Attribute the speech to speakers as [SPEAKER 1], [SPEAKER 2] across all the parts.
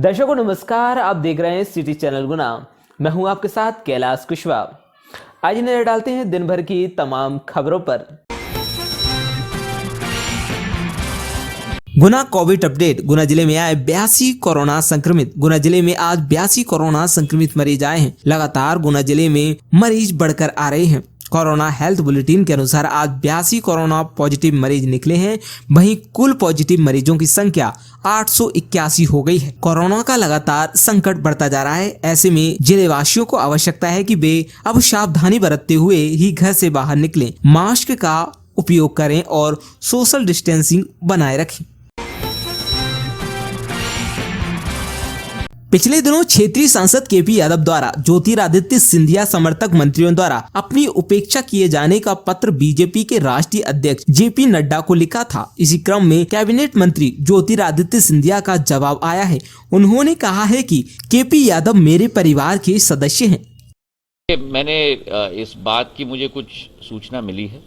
[SPEAKER 1] दर्शकों नमस्कार, आप देख रहे हैं सिटी चैनल गुना। मैं हूं आपके साथ कैलाश कुशवाहा। आज नजर डालते हैं दिन भर की तमाम खबरों पर। गुना कोविड अपडेट। गुना जिले में आए 82 कोरोना संक्रमित। गुना जिले में आज 82 कोरोना संक्रमित मरीज आए हैं। लगातार गुना जिले में मरीज बढ़कर आ रहे हैं। कोरोना हेल्थ बुलेटिन के अनुसार आज 82 कोरोना पॉजिटिव मरीज निकले हैं। वहीं कुल पॉजिटिव मरीजों की संख्या 881 हो गई है। कोरोना का लगातार संकट बढ़ता जा रहा है। ऐसे में जिले वासियों को आवश्यकता है कि वे अब सावधानी बरतते हुए ही घर से बाहर निकलें, मास्क का उपयोग करें और सोशल डिस्टेंसिंग बनाए रखें। पिछले दिनों क्षेत्रीय सांसद केपी यादव द्वारा ज्योतिरादित्य सिंधिया समर्थक मंत्रियों द्वारा अपनी उपेक्षा किए जाने का पत्र बीजेपी के राष्ट्रीय अध्यक्ष जेपी नड्डा को लिखा था। इसी क्रम में कैबिनेट मंत्री ज्योतिरादित्य सिंधिया का जवाब आया है। उन्होंने कहा है कि केपी यादव मेरे परिवार के सदस्य हैं।
[SPEAKER 2] मैंने इस बात की मुझे कुछ सूचना मिली है।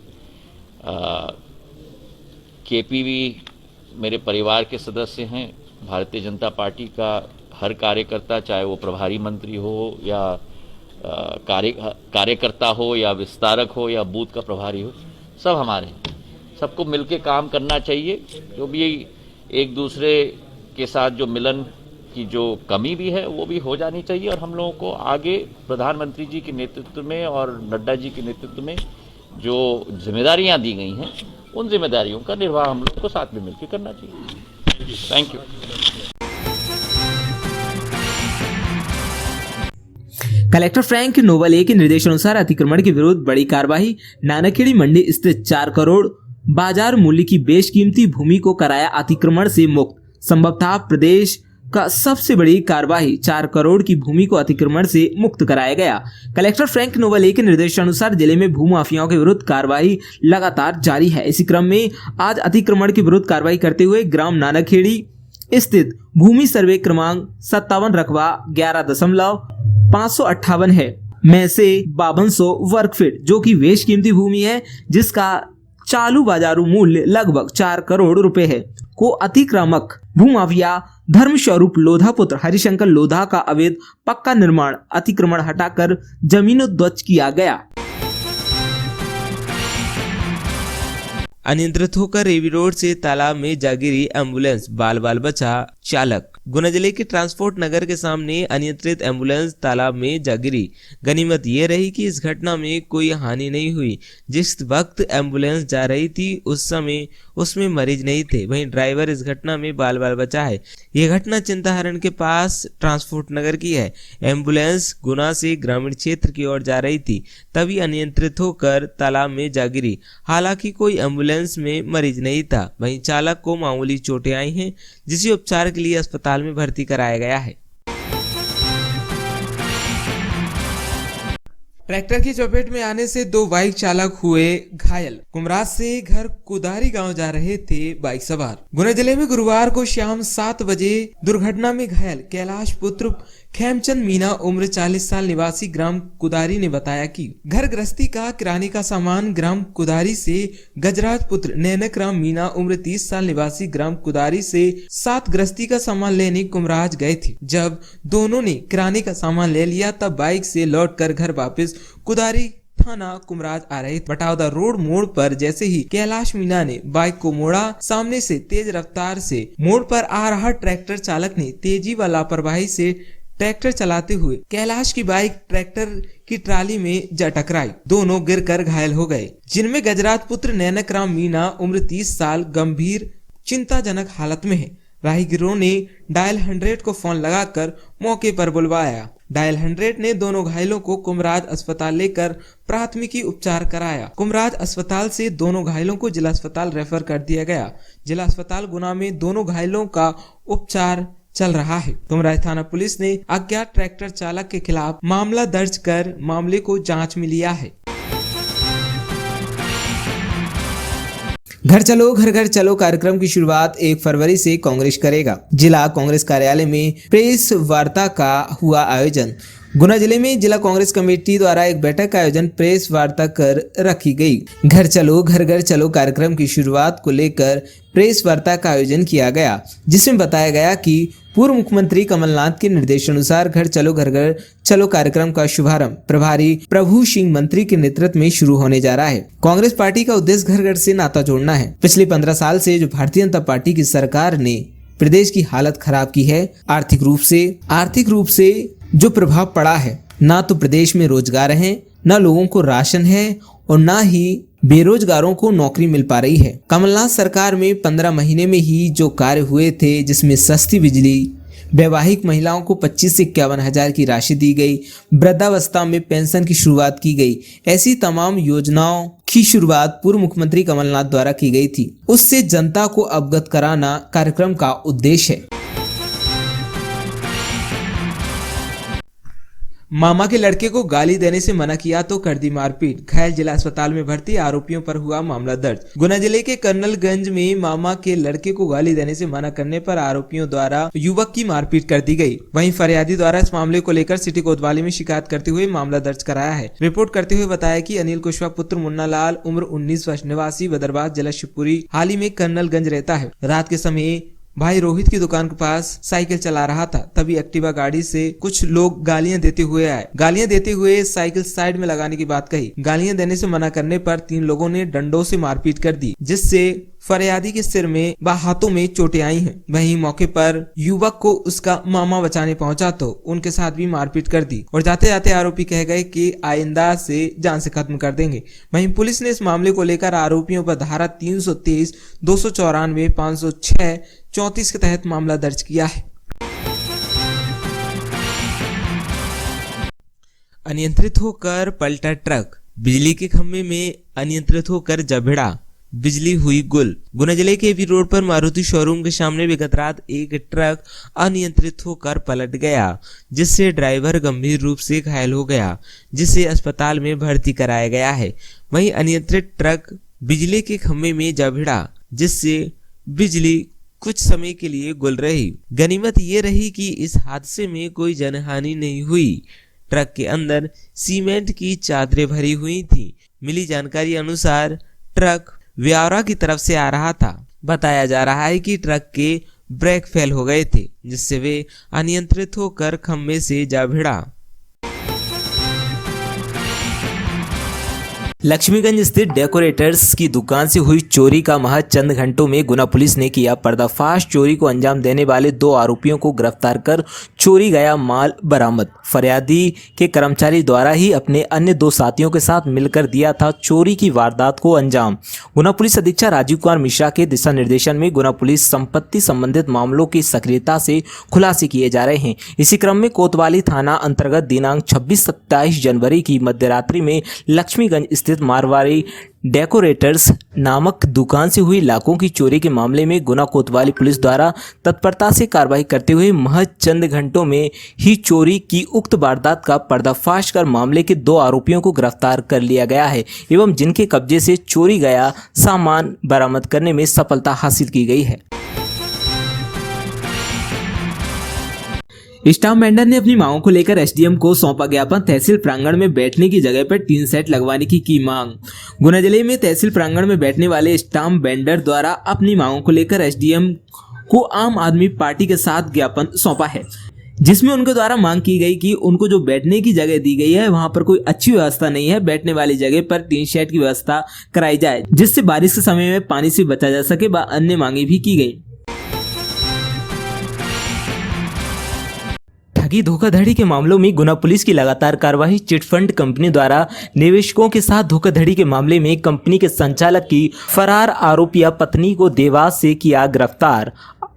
[SPEAKER 2] केपी भी मेरे परिवार के सदस्य हैं। भारतीय जनता पार्टी का हर कार्यकर्ता, चाहे वो प्रभारी मंत्री हो या कार्यकर्ता हो या विस्तारक हो या बूथ का प्रभारी हो, सब हमारे हैं। सबको मिलके काम करना चाहिए। जो भी एक दूसरे के साथ जो मिलन की जो कमी भी है वो भी हो जानी चाहिए। और हम लोगों को आगे प्रधानमंत्री जी के नेतृत्व में और नड्डा जी के नेतृत्व में जो जिम्मेदारियां दी गई हैं, उन जिम्मेदारियों का निर्वाह हम लोग को साथ में मिलकर करना चाहिए। Thank you.
[SPEAKER 1] कलेक्टर फ्रैंक नोवले के निर्देशानुसार अतिक्रमण के विरुद्ध बड़ी कार्रवाई। नानाखेड़ी मंडी स्थित 4 करोड़ बाजार मूल्य की बेशकीमती भूमि को कराया अतिक्रमण से मुक्त। संभवतः प्रदेश का सबसे बड़ी कार्रवाई। 4 करोड़ की भूमि को अतिक्रमण से मुक्त कराया गया। कलेक्टर फ्रैंक नोवले के निर्देशानुसार जिले में भूमाफियाओं के विरुद्ध कार्रवाई लगातार जारी है। इसी क्रम में आज अतिक्रमण के विरुद्ध कार्रवाई करते हुए ग्राम नानाखेड़ी स्थित भूमि सर्वे क्रमांक 57 रकबा 11.558 है में से 5200 वर्ग फीट, जो कि बेशकीमती भूमि है जिसका चालू बाजारू मूल्य लगभग 4 करोड़ रुपए है, को अतिक्रमक भूमाफिया धर्मस्वरूप लोधा पुत्र हरिशंकर लोधा का अवैध पक्का निर्माण अतिक्रमण हटाकर जमीनोद्वच किया गया। अनियंत्रित होकर रेवी रोड से तालाब में जा गिरी एम्बुलेंस, बाल बचा चालक। गुना जिले के ट्रांसपोर्ट नगर के सामने अनियंत्रित एम्बुलेंस तालाब में जा गिरी। गनीमत ये रही कि इस घटना में कोई हानि नहीं हुई। जिस वक्त एम्बुलेंस जा रही थी उस समय उसमें मरीज नहीं थे। वहीं ड्राइवर इस घटना में बाल बचा है। यह घटना चिंताहरण के पास ट्रांसपोर्ट नगर की है। एम्बुलेंस गुना से ग्रामीण क्षेत्र की ओर जा रही थी, तभी अनियंत्रित होकर तालाब में जा गिरी। हालांकि कोई एम्बुलेंस में मरीज नहीं था। वहीं चालक को मामूली चोटें आई हैं, जिसे उपचार के लिए अस्पताल में भर्ती कराया गया है। ट्रैक्टर की चपेट में आने से 2 बाइक चालक हुए घायल। कुमराज से घर कुदारी गांव जा रहे थे बाइक सवार। गुना जिले में गुरुवार को शाम 7 बजे दुर्घटना में घायल कैलाश पुत्र खेमचंद मीना उम्र 40 साल निवासी ग्राम कुदारी ने बताया कि घर गृहस्थी का किराने का सामान ग्राम कुदारी से गजराज पुत्र नैनक राम मीना उम्र 30 साल निवासी ग्राम कुदारी से 7 गृहस्थी का सामान लेने कुमराज गए थे। जब दोनों ने किराने का सामान ले लिया तब बाइक से लौटकर घर वापस कुदारी थाना कुमराज आ रहे। बटावदा रोड मोड़ पर जैसे ही कैलाश मीना ने बाइक को मोड़ा, सामने से तेज रफ्तार से मोड़ पर आ रहा ट्रैक्टर चालक ने तेजी व लापरवाही से ट्रैक्टर चलाते हुए कैलाश की बाइक ट्रैक्टर की ट्राली में जा टकराई। दोनों गिरकर घायल हो गए, जिनमें गजराज पुत्र नैनक राम मीना उम्र 30 साल गंभीर चिंताजनक हालत में है। राहगीरों ने डायल 100 को फोन लगाकर मौके पर बुलवाया। डायल 100 ने दोनों घायलों को कुमराज अस्पताल लेकर प्राथमिकी उपचार कराया। कुमराज अस्पताल से दोनों घायलों को जिला अस्पताल रेफर कर दिया गया। जिला अस्पताल गुना में दोनों घायलों का उपचार चल रहा है। कुमराज थाना पुलिस ने अज्ञात ट्रैक्टर चालक के खिलाफ मामला दर्ज कर मामले को जांच में लिया है। घर चलो घर घर चलो कार्यक्रम की शुरुआत 1 फरवरी से कांग्रेस करेगा। जिला कांग्रेस कार्यालय में प्रेस वार्ता का हुआ आयोजन। गुना जिले में जिला कांग्रेस कमेटी द्वारा एक बैठक का आयोजन प्रेस वार्ता कर रखी गई। घर चलो घर घर चलो कार्यक्रम की शुरुआत को लेकर प्रेस वार्ता का आयोजन किया गया, जिसमें बताया गया कि पूर्व मुख्यमंत्री कमलनाथ के निर्देशानुसार घर चलो घर घर चलो कार्यक्रम का शुभारंभ प्रभारी प्रभु सिंह मंत्री के नेतृत्व में शुरू होने जा रहा है। कांग्रेस पार्टी का उद्देश्य घर घर से नाता जोड़ना है। पिछले 15 साल से जो भारतीय जनता पार्टी की सरकार ने प्रदेश की हालत खराब की है, आर्थिक रूप से जो प्रभाव पड़ा है, ना तो प्रदेश में रोजगार है, ना लोगों को राशन है और ना ही बेरोजगारों को नौकरी मिल पा रही है। कमलनाथ सरकार में 15 महीने में ही जो कार्य हुए थे, जिसमें सस्ती बिजली, वैवाहिक महिलाओं को 25 से 51 हजार की राशि दी गई, वृद्धावस्था में पेंशन की शुरुआत की गई, ऐसी तमाम योजनाओं की शुरुआत पूर्व मुख्यमंत्री कमलनाथ द्वारा की गई थी। उससे जनता को अवगत कराना कार्यक्रम का उद्देश्य है। मामा के लड़के को गाली देने से मना किया तो कर दी मारपीट, घायल जिला अस्पताल में भर्ती, आरोपियों पर हुआ मामला दर्ज। गुना जिले के कर्नलगंज में मामा के लड़के को गाली देने से मना करने पर आरोपियों द्वारा युवक की मारपीट कर दी गई। वहीं फरियादी द्वारा इस मामले को लेकर सिटी कोतवाली में शिकायत करते हुए मामला दर्ज कराया है। रिपोर्ट करते हुए बताया कि अनिल कुशवाहा पुत्र मुन्ना लाल उम्र 19 वर्ष, निवासी बदरबाज, जिला शिवपुरी, हाल ही में कर्नलगंज रहता है। रात के समय भाई रोहित की दुकान के पास साइकिल चला रहा था, तभी एक्टिवा गाड़ी से कुछ लोग गालियां देते हुए आए। गालियां देते हुए साइकिल साइड में लगाने की बात कही। गालियां देने से मना करने पर 3 लोगों ने डंडों से मारपीट कर दी, जिससे फरियादी के सिर में व हाथों में चोटें आई हैं। वहीं मौके पर युवक को उसका मामा बचाने पहुंचा तो उनके साथ भी मारपीट कर दी और जाते जाते आरोपी कह गए कि आइंदा से जान से खत्म कर देंगे। वहीं पुलिस ने इस मामले को लेकर आरोपियों पर धारा 323, 294, 506, 34 के तहत मामला दर्ज किया है। अनियंत्रित होकर पलटा ट्रक, बिजली के खंभे में अनियंत्रित होकर जा भिड़ा, बिजली हुई गुल। गुना जिले के एबी रोड पर मारुति शोरूम के सामने विगत रात एक ट्रक अनियंत्रित होकर पलट गया, जिससे ड्राइवर गंभीर रूप से घायल हो गया, जिसे अस्पताल में भर्ती कराया गया है। वहीं अनियंत्रित ट्रक बिजली के खंभे में जा भिड़ा, जिससे बिजली कुछ समय के लिए गुल रही। गनीमत ये रही कि इस हादसे में कोई जनहानि नहीं हुई। ट्रक के अंदर सीमेंट की चादरें भरी हुई थी। मिली जानकारी अनुसार ट्रक व्यावरा की तरफ से आ रहा था। बताया जा रहा है कि ट्रक के ब्रेक फेल हो गए थे, जिससे वे अनियंत्रित होकर खंभे से जा भिड़ा। लक्ष्मीगंज स्थित डेकोरेटर्स की दुकान से हुई चोरी का महज चंद घंटों में गुना पुलिस ने किया पर्दाफाश। चोरी को अंजाम देने वाले 2 आरोपियों को गिरफ्तार कर चोरी गया माल बरामद। फरियादी के कर्मचारी द्वारा ही अपने अन्य 2 साथियों के साथ मिलकर दिया था चोरी की वारदात को अंजाम। गुना पुलिस अधीक्षक राजीव कुमार मिश्रा के दिशा निर्देशन में गुना पुलिस संपत्ति संबंधित मामलों की सक्रियता से खुलासे किए जा रहे हैं। इसी क्रम में कोतवाली थाना अंतर्गत दिनांक 26-27 जनवरी की मध्यरात्रि में लक्ष्मीगंज स्थित मारवाड़ी डेकोरेटर्स नामक दुकान से हुई लाखों की चोरी के मामले में गुना कोतवाली पुलिस द्वारा तत्परता से कार्रवाई करते हुए महज चंद घंटों में ही चोरी की उक्त वारदात का पर्दाफाश कर मामले के 2 आरोपियों को गिरफ्तार कर लिया गया है एवं जिनके कब्जे से चोरी गया सामान बरामद करने में सफलता हासिल की गई है। स्टाम्प वेंडर ने अपनी मांगों को लेकर एसडीएम को सौंपा ज्ञापन। तहसील प्रांगण में बैठने की जगह पर टीन सेट लगवाने की मांग। गुना जिले में तहसील प्रांगण में बैठने वाले स्टाम्प वेंडर द्वारा अपनी मांगों को लेकर एसडीएम को आम आदमी पार्टी के साथ ज्ञापन सौंपा है, जिसमें उनके द्वारा मांग की गई कि उनको जो बैठने की जगह दी गई है वहां पर कोई अच्छी व्यवस्था नहीं है। बैठने वाली जगह पर टीन शेड की व्यवस्था कराई जाए, जिससे बारिश के समय में पानी से बचा जा सके। व अन्य मांगे भी की गई। ठगी धोखाधड़ी के मामलों में गुना पुलिस की लगातार कार्रवाई। चिटफंड कंपनी द्वारा निवेशकों के साथ धोखाधड़ी के मामले में कंपनी के संचालक की फरार आरोपिया पत्नी को देवास से किया गिरफ्तार।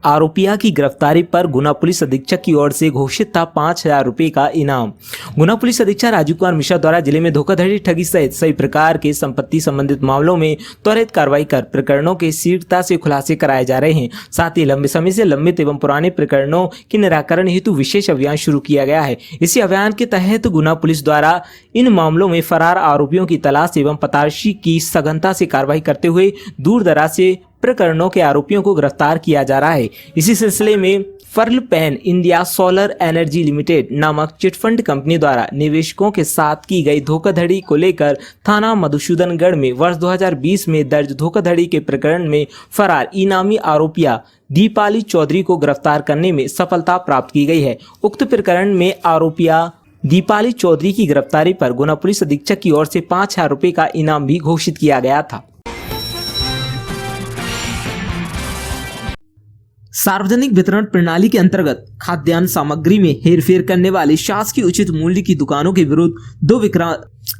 [SPEAKER 1] आरोपिया की गिरफ्तारी पर गुना पुलिस अधीक्षक की ओर से घोषित था 5,000 रुपये का इनाम। गुना पुलिस अधीक्षक राजीव कुमार मिश्रा द्वारा जिले में धोखाधड़ी, ठगी सहित सभी प्रकार के संपत्ति संबंधित मामलों में त्वरित कार्रवाई कर प्रकरणों के शीघ्रता से खुलासे कराए जा रहे हैं। साथ ही लंबे समय से लंबित एवं पुराने प्रकरणों के निराकरण हेतु विशेष अभियान शुरू किया गया है। इसी अभियान के तहत गुना पुलिस द्वारा इन मामलों में फरार आरोपियों की तलाश एवं पताशी की सघनता से कार्रवाई करते हुए दूर दराज से
[SPEAKER 3] प्रकरणों के आरोपियों को गिरफ्तार किया जा रहा है। इसी सिलसिले में फर्ल pan India solar energy limited नामक चिटफंड कंपनी द्वारा निवेशकों के साथ की गई धोखाधड़ी को लेकर थाना मधुसूदनगढ़ में वर्ष 2020 में दर्ज धोखाधड़ी के प्रकरण में फरार इनामी आरोपिया दीपाली चौधरी को गिरफ्तार करने में सफलता प्राप्त की गई है। उक्त प्रकरण में आरोपिया दीपाली चौधरी की गिरफ्तारी पर गुना पुलिस अधीक्षक की ओर से 5,000 रुपए का इनाम भी घोषित किया गया था। सार्वजनिक वितरण प्रणाली के अंतर्गत खाद्यान्न सामग्री में हेरफेर करने वाले शासकीय उचित मूल्य की दुकानों के विरुद्ध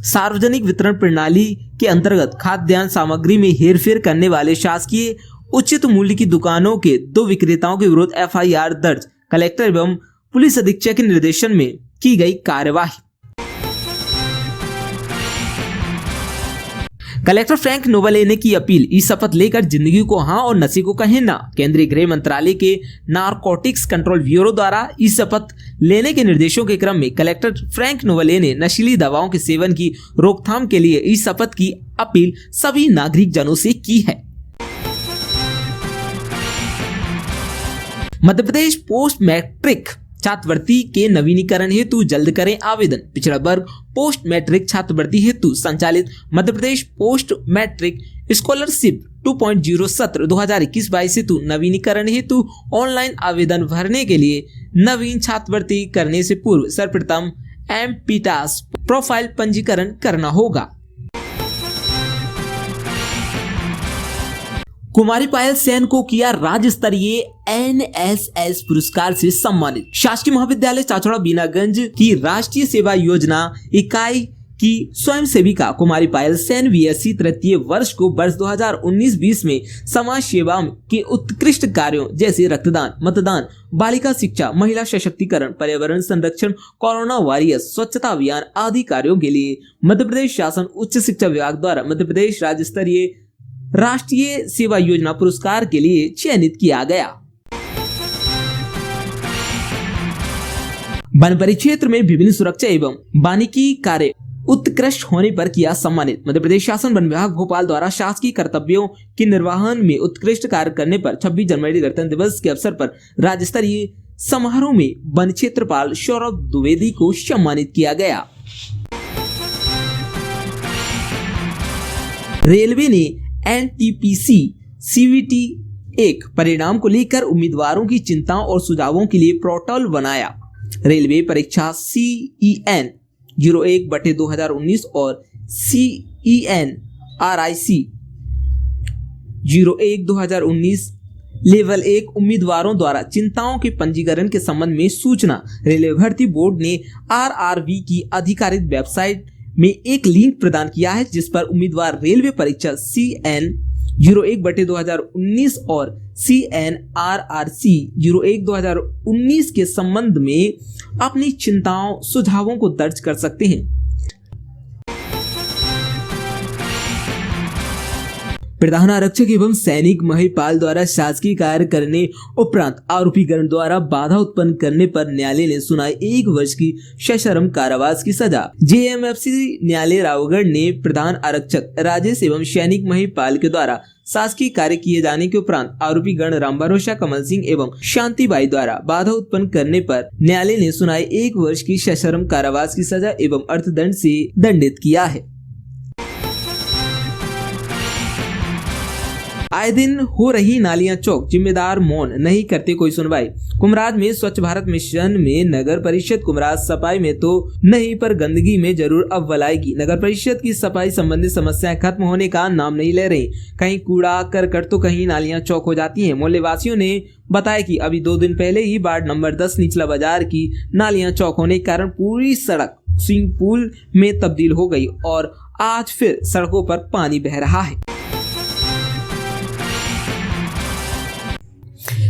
[SPEAKER 3] सार्वजनिक वितरण प्रणाली के अंतर्गत खाद्यान्न सामग्री में हेरफेर करने वाले शासकीय उचित मूल्य की दुकानों के 2 विक्रेताओं के विरुद्ध FIR दर्ज कलेक्टर एवं पुलिस अधीक्षक के निर्देशन में की गई कार्यवाही। कलेक्टर फ्रैंक नोवले ने की अपील, ई शपथ लेकर जिंदगी को हाँ और नशे को कहें ना। केंद्रीय गृह मंत्रालय के नारकोटिक्स कंट्रोल ब्यूरो द्वारा ई शपथ लेने के निर्देशों के क्रम में कलेक्टर फ्रैंक नोवले ने नशीली दवाओं के सेवन की रोकथाम के लिए ई शपथ की अपील सभी नागरिक जनों से की है। मध्य प्रदेश पोस्ट मैट्रिक छात्रवृत्ति के नवीनीकरण हेतु जल्द करें आवेदन। पिछड़ा वर्ग पोस्ट मैट्रिक छात्रवृत्ति हेतु संचालित Madhya Pradesh post matric scholarship 2.0 सत्र 2021-22 हेतु नवीनीकरण हेतु ऑनलाइन आवेदन भरने के लिए नवीन छात्रवृत्ति करने से पूर्व सर्वप्रथम MPTAS प्रोफाइल पंजीकरण करना होगा। कुमारी पायल सेन को किया राज्य स्तरीय NSS पुरस्कार से सम्मानित। शासकीय महाविद्यालय चाचौड़ा बीनागंज की राष्ट्रीय सेवा योजना इकाई की स्वयं सेविका कुमारी पायल सेन VSc तृतीय वर्ष को वर्ष 2019-20 में समाज सेवा के उत्कृष्ट कार्यों जैसे रक्तदान, मतदान, बालिका शिक्षा, महिला सशक्तिकरण, पर्यावरण संरक्षण, कोरोना वॉरियर्स, स्वच्छता अभियान आदि कार्यों के लिए मध्य प्रदेश शासन उच्च शिक्षा विभाग द्वारा मध्य प्रदेश राज्य स्तरीय राष्ट्रीय सेवा योजना पुरस्कार के लिए चयनित किया गया। वन परिक्षेत्र में विभिन्न सुरक्षा एवं वानिकी कार्य उत्कृष्ट होने पर किया सम्मानित। मध्य प्रदेश शासन वन विभाग भोपाल द्वारा शासकीय कर्तव्यों के निर्वहन में उत्कृष्ट कार्य करने पर 26 जनवरी गणतंत्र दिवस के अवसर पर राज्य स्तरीय समारोह में वन क्षेत्रपाल सौरभ द्विवेदी को सम्मानित किया गया। रेलवे ने NTPC CVT 1 परिणाम को लेकर उम्मीदवारों की चिंताओं और सुझावों के लिए पोर्टल बनाया। रेलवे परीक्षा CEN 01/2019 और CEN RIC 01/2019 लेवल 1 उम्मीदवारों द्वारा चिंताओं के पंजीकरण के संबंध में सूचना रेलवे भर्ती बोर्ड ने RRB की आधिकारिक वेबसाइट में एक लिंक प्रदान किया है, जिस पर उम्मीदवार रेलवे परीक्षा CN 01/2019 और CN RRC 01/2019 के संबंध में अपनी चिंताओं सुझावों को दर्ज कर सकते हैं। प्रधान आरक्षक एवं सैनिक महिपाल द्वारा शासकीय कार्य करने उपरांत आरोपीगण द्वारा बाधा उत्पन्न करने पर न्यायालय ने सुनाई 1 वर्ष की सश्रम कारावास की सजा। JMFC न्यायालय रावगढ़ ने प्रधान आरक्षक राजेश एवं सैनिक महिपाल के द्वारा शासकीय कार्य किए जाने के उपरांत आरोपीगण राम भरोसा, कमल सिंह एवं शांतिबाई द्वारा बाधा उत्पन्न करने पर न्यायालय ने सुनाई 1 वर्ष की सश्रम कारावास की सजा एवं अर्थदंड से दंडित किया है। आए दिन हो रही नालियां चौक, जिम्मेदार मौन, नहीं करते कोई सुनवाई। कुमराज में स्वच्छ भारत मिशन में नगर परिषद कुमराज सफाई में तो नहीं पर गंदगी में जरूर अव्वल आएगी। नगर परिषद की सफाई संबंधी समस्याएं खत्म होने का नाम नहीं ले रही। कहीं कूड़ा करकट तो कहीं नालियां चौक हो जाती हैं। मोहल्ले वासियों ने बताया कि अभी 2 दिन पहले ही वार्ड नंबर 10 निचला बाजार की नालियां चौक होने के कारण पूरी सड़क स्विमिंग पूल में तब्दील हो गई और आज फिर सड़कों पर पानी बह रहा है।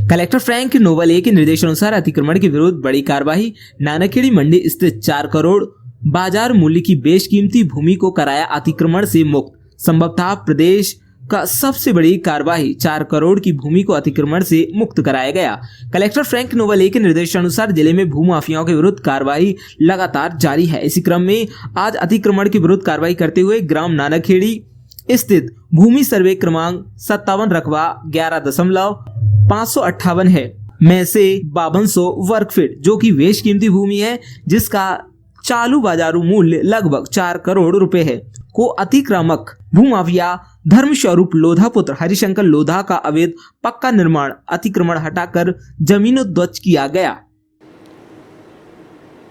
[SPEAKER 3] कलेक्टर फ्रैंक नोवले के निर्देशानुसार अतिक्रमण के विरुद्ध बड़ी कार्रवाई। नानाखेड़ी मंडी स्थित 4 करोड़ बाजार मूल्य की बेशकीमती भूमि को कराया अतिक्रमण से मुक्त। संभवतः प्रदेश का सबसे बड़ी कार्रवाई 4 करोड़ की भूमि को अतिक्रमण से मुक्त कराया गया। कलेक्टर फ्रैंक नोवले के निर्देशानुसार जिले में भूमाफियाओं के विरुद्ध कार्रवाई लगातार जारी है। इसी क्रम में आज अतिक्रमण के विरुद्ध कार्रवाई करते हुए ग्राम नानाखेड़ी स्थित भूमि सर्वे क्रमांक 57 रकबा 11.558 है में से 5200 वर्ग फीट जो कि बेशकीमती भूमि है, जिसका चालू बाजारू मूल्य लगभग 4 करोड़ रुपए है, को अतिक्रमक भूमाफिया धर्मस्वरूप लोधा पुत्र हरिशंकर लोधा का अवैध पक्का निर्माण अतिक्रमण हटाकर जमीनोद्वच किया गया।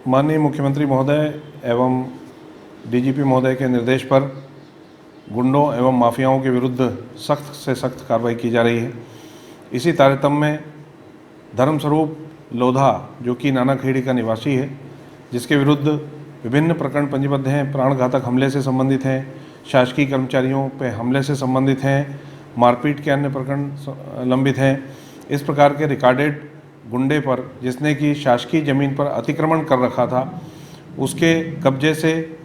[SPEAKER 4] माननीय मुख्यमंत्री महोदय एवं डीजीपी महोदय के निर्देश पर गुंडों एवं माफियाओं के विरुद्ध सख्त से सख्त कार्रवाई की जा रही है। इसी तारतम्य में धर्मस्वरूप लोधा जो कि नानाखेड़ी का निवासी है, जिसके विरुद्ध विभिन्न प्रकरण पंजीबद्ध हैं, प्राणघातक हमले से संबंधित हैं, शासकीय कर्मचारियों पर हमले से संबंधित हैं, मारपीट के अन्य प्रकरण लंबित हैं। इस प्रकार के रिकॉर्डेड गुंडे पर, जिसने कि शासकीय ज़मीन पर अतिक्रमण कर रखा था, उसके कब्जे से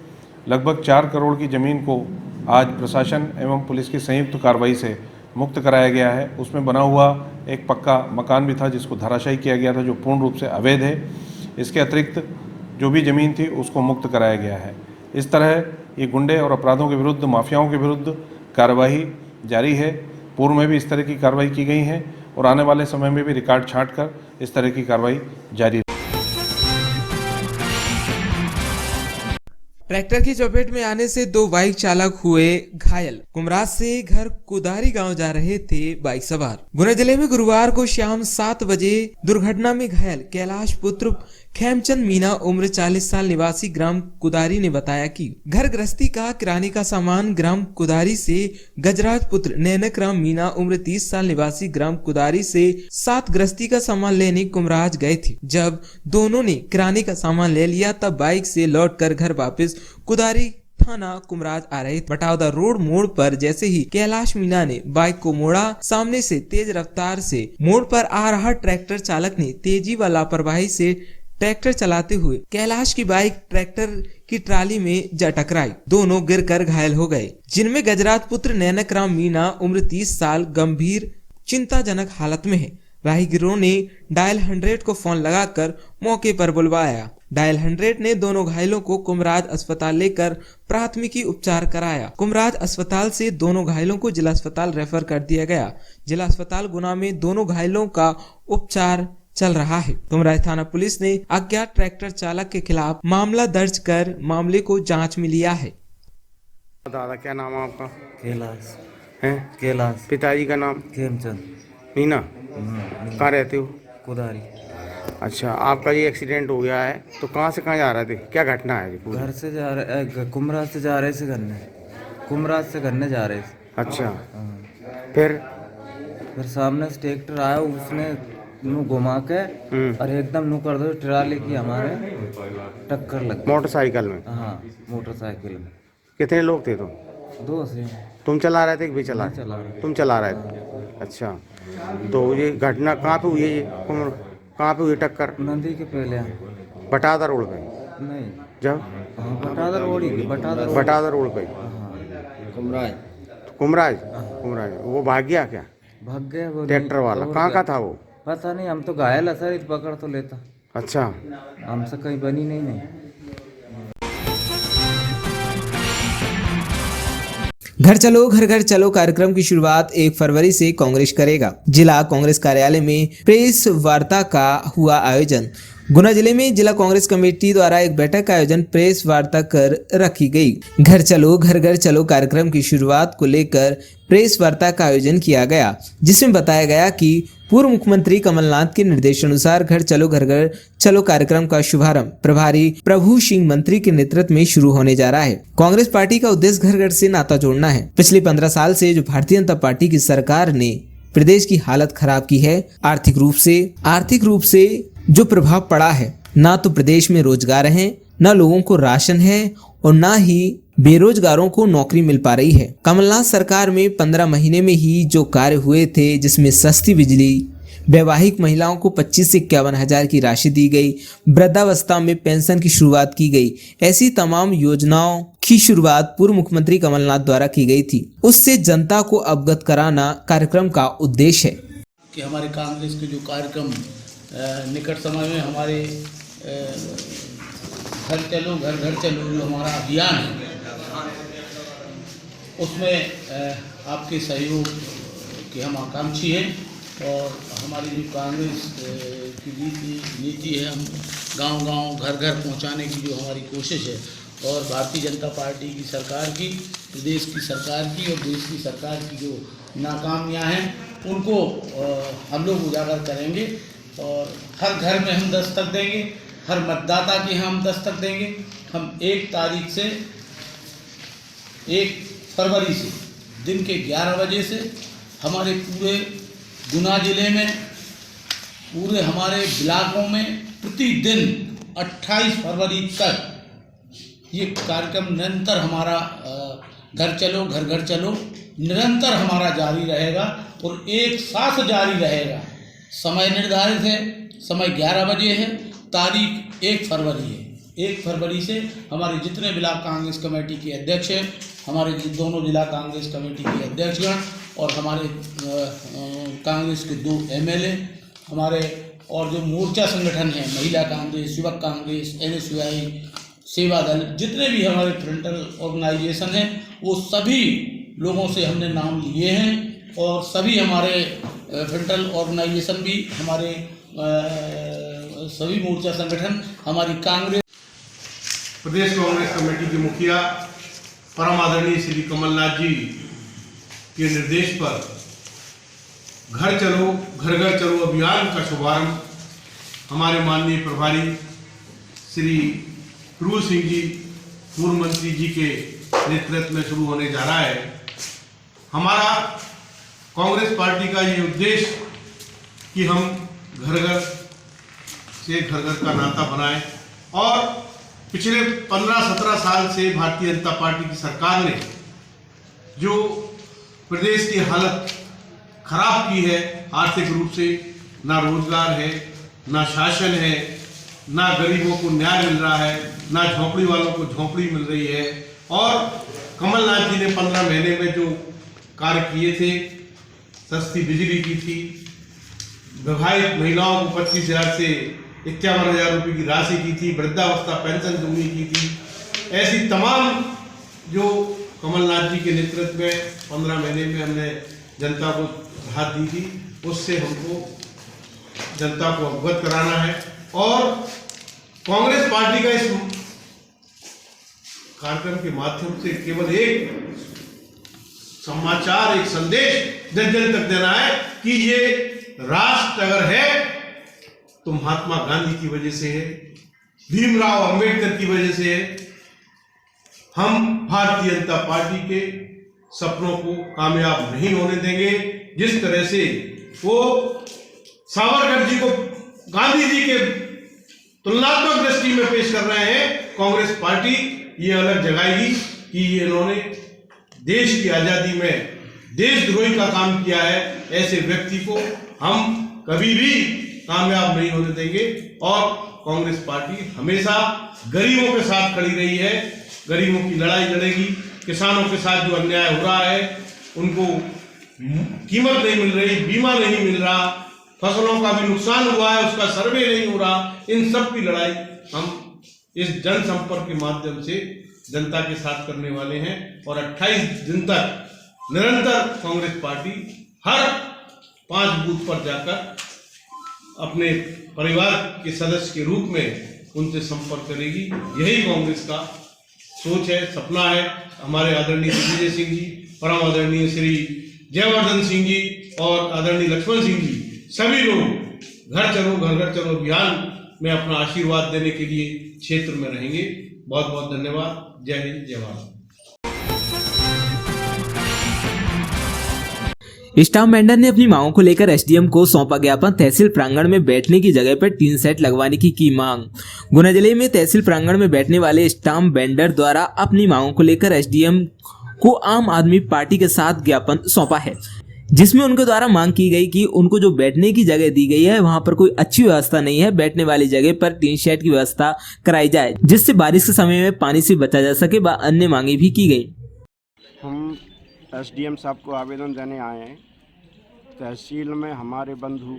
[SPEAKER 4] लगभग 4 करोड़ की ज़मीन को आज प्रशासन एवं पुलिस की संयुक्त कार्रवाई से मुक्त कराया गया है। उसमें बना हुआ एक पक्का मकान भी था जिसको धराशायी किया गया था, जो पूर्ण रूप से अवैध है। इसके अतिरिक्त जो भी ज़मीन थी उसको मुक्त कराया गया है। इस तरह ये गुंडे और अपराधों के विरुद्ध, माफियाओं के विरुद्ध कार्रवाई जारी है। पूर्व में भी इस तरह की कार्रवाई की गई है और आने वाले समय में भी रिकॉर्ड छांट कर इस तरह की कार्रवाई जारी है।
[SPEAKER 1] ट्रैक्टर की चपेट में आने से 2 बाइक चालक हुए घायल। कुमराज से घर कुदारी गांव जा रहे थे बाइक सवार। गुना जिले में गुरुवार को शाम 7 बजे दुर्घटना में घायल कैलाश पुत्र खेमचंद मीना उम्र 40 साल निवासी ग्राम कुदारी ने बताया कि घर गृहस्थी का किराने का सामान ग्राम कुदारी से गजराज पुत्र नैनक राम मीना उम्र 30 साल निवासी ग्राम कुदारी से 7 गृहस्थी का सामान लेने कुमराज गए थे। जब दोनों ने किराने का सामान ले लिया तब बाइक से लौटकर घर वापस कुदारी थाना कुमराज आ रहे। बटावदा रोड मोड़ पर जैसे ही कैलाश मीना ने बाइक को मोड़ा, सामने से तेज रफ्तार से मोड़ पर आ रहा ट्रैक्टर चालक ने तेजी व लापरवाही से ट्रैक्टर चलाते हुए कैलाश की बाइक ट्रैक्टर की ट्राली में जा टकराई। दोनों गिरकर घायल हो गए, जिनमें गजराज पुत्र नैनक राम मीना उम्र 30 साल गंभीर चिंताजनक हालत में है। राहगीरों ने डायल 100 को फोन लगाकर मौके पर बुलवाया। डायल 100 ने दोनों घायलों को कुमराज अस्पताल लेकर प्राथमिकी उपचार कराया। कुमराज अस्पताल से दोनों घायलों को जिला अस्पताल रेफर कर दिया गया। जिला अस्पताल गुना में दोनों घायलों का उपचार चल रहा है। कुमराज थाना पुलिस ने अज्ञात ट्रैक्टर चालक के खिलाफ मामला दर्ज कर मामले को जांच में लिया है।
[SPEAKER 5] दादा क्या नाम है आपका?
[SPEAKER 6] कैलाश
[SPEAKER 5] हैं?
[SPEAKER 6] कैलाश
[SPEAKER 5] पिताजी का नाम?
[SPEAKER 6] खेमचंद
[SPEAKER 5] मीना। कहाँ रहते हो?
[SPEAKER 6] कुदारी।
[SPEAKER 5] अच्छा, आपका ये एक्सीडेंट हो गया है तो कहाँ से कहाँ जा रहे थे? क्या घटना है?
[SPEAKER 6] घर से जा रहे, कुमराज से जा रहे थे घरने, कुमराज से घरने जा रहे थे।
[SPEAKER 5] अच्छा,
[SPEAKER 6] हाँ।
[SPEAKER 5] फिर
[SPEAKER 6] सामने से ट्रैक्टर आया, उसने नू घुमा के और एकदम नू कर दो ट्राली की हमारे टक्कर लग गई।
[SPEAKER 5] मोटरसाइकिल में?
[SPEAKER 6] हाँ, मोटरसाइकिल में।
[SPEAKER 5] कितने लोग थे तुम?
[SPEAKER 6] 2 से।
[SPEAKER 5] तुम चला रहे थे कि भी चला? तुम चला रहे थे। अच्छा, तो ये घटना कहाँ पे हुई है? ये कहाँ पे हुई टक्कर?
[SPEAKER 6] नदी के पहले।
[SPEAKER 5] बटादा रोड पे?
[SPEAKER 6] नहीं,
[SPEAKER 5] जब
[SPEAKER 6] बटादा रोड ही,
[SPEAKER 5] बटादा रोड पे।
[SPEAKER 6] कुमराज।
[SPEAKER 5] कुमराज वो भाग गया क्या?
[SPEAKER 6] भाग गया वो
[SPEAKER 5] ट्रैक्टर वाला। कहाँ का था वो?
[SPEAKER 6] पता नहीं, हम तो घायल है सर, पकड़ तो लेता।
[SPEAKER 5] अच्छा,
[SPEAKER 6] हमसे कहीं बनी नहीं।
[SPEAKER 3] घर चलो घर घर चलो कार्यक्रम की शुरुआत 1 फरवरी से कांग्रेस करेगा। जिला कांग्रेस कार्यालय में प्रेस वार्ता का हुआ आयोजन। गुना जिले में जिला कांग्रेस कमेटी द्वारा एक बैठक का आयोजन प्रेस वार्ता कर रखी गई। घर चलो घर घर चलो कार्यक्रम की शुरुआत को लेकर प्रेस वार्ता का आयोजन किया गया, जिसमें बताया गया कि पूर्व मुख्यमंत्री कमलनाथ के निर्देशानुसार घर घर चलो कार्यक्रम का शुभारंभ प्रभारी प्रभु सिंह मंत्री के नेतृत्व में शुरू होने जा रहा है। कांग्रेस पार्टी का उद्देश्य घर घर से नाता जोड़ना है। पिछले 15 साल से जो भारतीय जनता पार्टी की सरकार ने प्रदेश की हालत खराब की है, आर्थिक रूप से जो प्रभाव पड़ा है, ना तो प्रदेश में रोजगार है, ना लोगों को राशन है और ना ही बेरोजगारों को नौकरी मिल पा रही है। कमलनाथ सरकार में 15 महीने में ही जो कार्य हुए थे, जिसमें सस्ती बिजली, वैवाहिक महिलाओं को 25 से 51 हजार की राशि दी गई, वृद्धावस्था में पेंशन की शुरुआत की गई, ऐसी तमाम योजनाओं की शुरुआत पूर्व मुख्यमंत्री कमलनाथ द्वारा की गई थी। उससे जनता को अवगत कराना कार्यक्रम का उद्देश्य है
[SPEAKER 7] कि हमारे कांग्रेस के जो कार्यक्रम निकट समय में हमारे घर चलो घर घर चलो जो हमारा अभियान है, उसमें आपके सहयोग के हम आकांक्षी हैं और हमारी जो कांग्रेस की नीति है, हम गांव-गांव घर-घर पहुंचाने की जो हमारी कोशिश है और भारतीय जनता पार्टी की सरकार की, प्रदेश की सरकार की और देश की सरकार की जो नाकामियां हैं उनको हम लोग उजागर करेंगे और हर घर में हम दस्तक देंगे, हर मतदाता के यहाँ हम दस्तक देंगे। हम 1 फरवरी से दिन के 11 बजे से हमारे पूरे गुना जिले में, पूरे हमारे ब्लॉकों में प्रतिदिन 28 फरवरी तक ये कार्यक्रम निरंतर हमारा घर चलो घर घर चलो निरंतर हमारा जारी रहेगा और एक साथ जारी रहेगा। समय निर्धारित है, समय 11 बजे है, तारीख 1 फरवरी है। 1 फरवरी से हमारे जितने ब्लॉक कांग्रेस कमेटी के अध्यक्ष हैं, हमारे दोनों जिला कांग्रेस कमेटी के अध्यक्षगण और हमारे कांग्रेस के 2 MLA, हमारे और जो मोर्चा संगठन हैं, महिला कांग्रेस, युवक कांग्रेस, NSUI, सेवा दल, जितने भी हमारे फ्रंटल ऑर्गेनाइजेशन हैं, वो सभी लोगों से हमने नाम लिए हैं और सभी हमारे फ्रंटल ऑर्गेनाइजेशन भी, हमारे सभी मोर्चा संगठन, हमारी कांग्रेस
[SPEAKER 8] प्रदेश कांग्रेस कमेटी के मुखिया परम आदरणीय श्री कमलनाथ जी के निर्देश पर घर चलो घर घर चलो अभियान का शुभारंभ हमारे माननीय प्रभारी श्री प्रभु सिंह जी, पूर्व मंत्री जी के नेतृत्व में शुरू होने जा रहा है। हमारा कांग्रेस पार्टी का ये उद्देश्य कि हम घर घर से घर घर का नाता बनाएं और पिछले 15-17 साल से भारतीय जनता पार्टी की सरकार ने जो प्रदेश की हालत खराब की है, आर्थिक रूप से ना रोजगार है, ना शासन है, ना गरीबों को न्याय मिल रहा है, ना झोंपड़ी वालों को झोंपड़ी मिल रही है। और कमलनाथ जी ने 15 महीने में जो कार्य किए थे, सस्ती बिजली की थी, विवाहित महिलाओं को 25,000 से 51,000 रुपये की राशि की थी, वृद्धावस्था पेंशन दूंगी की थी, ऐसी तमाम जो कमलनाथ जी के नेतृत्व में 15 महीने में हमने जनता को राहत दी थी, उससे हमको जनता को अवगत कराना है। और कांग्रेस पार्टी का इस कार्यक्रम के माध्यम से केवल एक समाचार, एक संदेश जन जन तक देना है कि ये राष्ट्र अगर है तो महात्मा गांधी की वजह से है, भीमराव अंबेडकर की वजह से है। हम भारतीय जनता पार्टी के सपनों को कामयाब नहीं होने देंगे। जिस तरह से वो सावरकर जी को गांधी जी के तुलनात्मक दृष्टि में पेश कर रहे हैं, कांग्रेस पार्टी ये अलग जगाएगी कि ये इन्होंने देश की आजादी में देशद्रोही का काम किया है। ऐसे व्यक्ति को हम कभी भी कामयाब नहीं होने देंगे और कांग्रेस पार्टी हमेशा गरीबों के साथ खड़ी रही है, गरीबों की लड़ाई लड़ेगी। किसानों के साथ जो अन्याय हो रहा है, उनको कीमत नहीं मिल रही, बीमा नहीं मिल रहा, फसलों का भी नुकसान हुआ है, उसका सर्वे नहीं हो रहा, इन सब की लड़ाई हम इस जनसंपर्क के माध्यम से जनता के साथ करने वाले हैं। और 28 दिन तक निरंतर कांग्रेस पार्टी हर 5 बूथ पर जाकर अपने परिवार के सदस्य के रूप में उनसे संपर्क करेगी। यही कांग्रेस का सोच है, सपना है। हमारे आदरणीय दिग्विजय सिंह जी, परम आदरणीय श्री जयवर्धन सिंह जी और आदरणीय लक्ष्मण सिंह जी, सभी लोग घर चलो घर घर चलो अभियान में अपना आशीर्वाद देने के लिए क्षेत्र में रहेंगे। बहुत बहुत धन्यवाद। जय हिंद, जय भारत।
[SPEAKER 3] स्टाम्प वेंडर ने अपनी मांगों को लेकर एसडीएम को सौंपा ज्ञापन। तहसील प्रांगण में बैठने की जगह पर टीन सेट लगवाने की मांग। गुना जिले में तहसील प्रांगण में बैठने वाले स्टाम्प वेंडर द्वारा अपनी मांगों को लेकर एसडीएम को आम आदमी पार्टी के साथ ज्ञापन सौंपा है, जिसमें उनके द्वारा मांग की गई कि उनको जो बैठने की जगह दी गई है वहां पर कोई अच्छी व्यवस्था नहीं है, बैठने वाली जगह पर टीन शेड की व्यवस्था कराई जाए जिससे बारिश के समय में पानी से बचा जा सके। अन्य मांगे भी की गई।
[SPEAKER 9] हम एसडीएम साहब को आवेदन देने आए हैं। तहसील में हमारे बंधु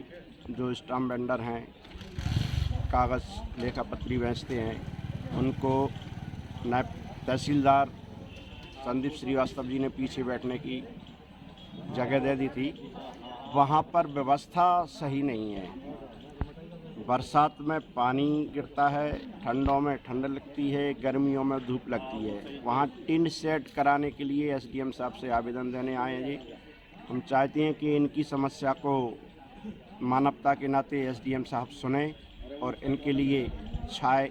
[SPEAKER 9] जो स्टाम्प वेंडर हैं, कागज़ लेखा पत्री बेचते हैं, उनको नायब तहसीलदार संदीप श्रीवास्तव जी ने पीछे बैठने की जगह दे दी थी, वहाँ पर व्यवस्था सही नहीं है। बरसात में पानी गिरता है, ठंडों में ठंड लगती है, गर्मियों में धूप लगती है। वहाँ टिन शेड कराने के लिए एसडीएम साहब से आवेदन देने आए हैं जी। हम चाहते हैं कि इनकी समस्या को मानवता के नाते एसडीएम साहब सुने और इनके लिए छाए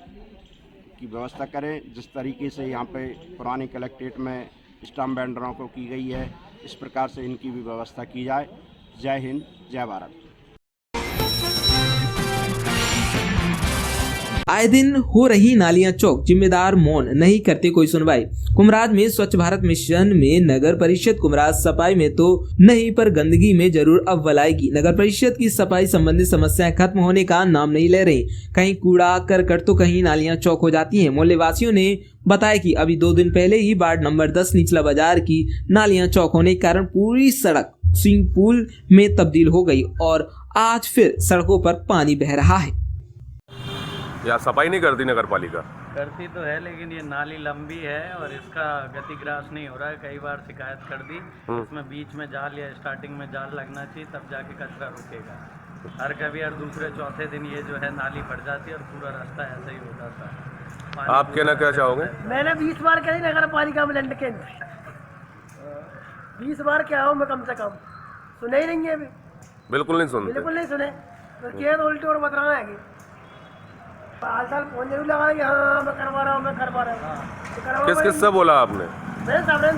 [SPEAKER 9] की व्यवस्था करें। जिस तरीके से यहाँ पे पुरानी कलेक्ट्रेट में स्टाम्प वेंडरों को की गई है, इस प्रकार से इनकी भी व्यवस्था की जाए। जय हिंद, जय भारत।
[SPEAKER 3] आए दिन हो रही नालियां चौक, जिम्मेदार मौन, नहीं करते कोई सुनवाई। कुमराज में स्वच्छ भारत मिशन में नगर परिषद कुमराज सफाई में तो नहीं पर गंदगी में जरूर अव्वल आएगी। नगर परिषद की सफाई संबंधी समस्याएं खत्म होने का नाम नहीं ले रही। कहीं कूड़ा करकट तो कहीं नालियां चौक हो जाती हैं। मोहल्ले वासियों ने बताया कि अभी 2 दिन पहले ही वार्ड नंबर 10 निचला बाजार की नालियां चौक होने के कारण पूरी सड़क स्विमिंग पूल में तब्दील हो गई और आज फिर सड़कों पर पानी बह रहा है।
[SPEAKER 10] या सफाई नहीं करती नगर पालिका?
[SPEAKER 11] करती तो है, लेकिन ये नाली लंबी है और इसका गतिग्रास नहीं हो रहा है। कई बार शिकायत कर दी, इसमें बीच में जाल या स्टार्टिंग में जाल लगना चाहिए, तब जाके कचरा रुकेगा। हर कभी हर दूसरे चौथे दिन ये जो है नाली भर जाती है और पूरा रास्ता ऐसे ही हो जाता है।
[SPEAKER 10] आप कहना क्या चाहोगे?
[SPEAKER 12] मैंने 20 बार कही नगर पालिका में लंड के 20 बार क्या हो, मैं कम से कम सुने ही नहीं है।
[SPEAKER 10] बिल्कुल नहीं सुनते?
[SPEAKER 12] बिल्कुल नहीं सुने। तो क्या उल्टे और बता रहा है हाल साल फोन जरूर लगा कि हाँ मैं करवा रहा हूँ, मैं करवा रहा हूँ।
[SPEAKER 10] किस किस से बोला आपने?
[SPEAKER 12] मैंने सामने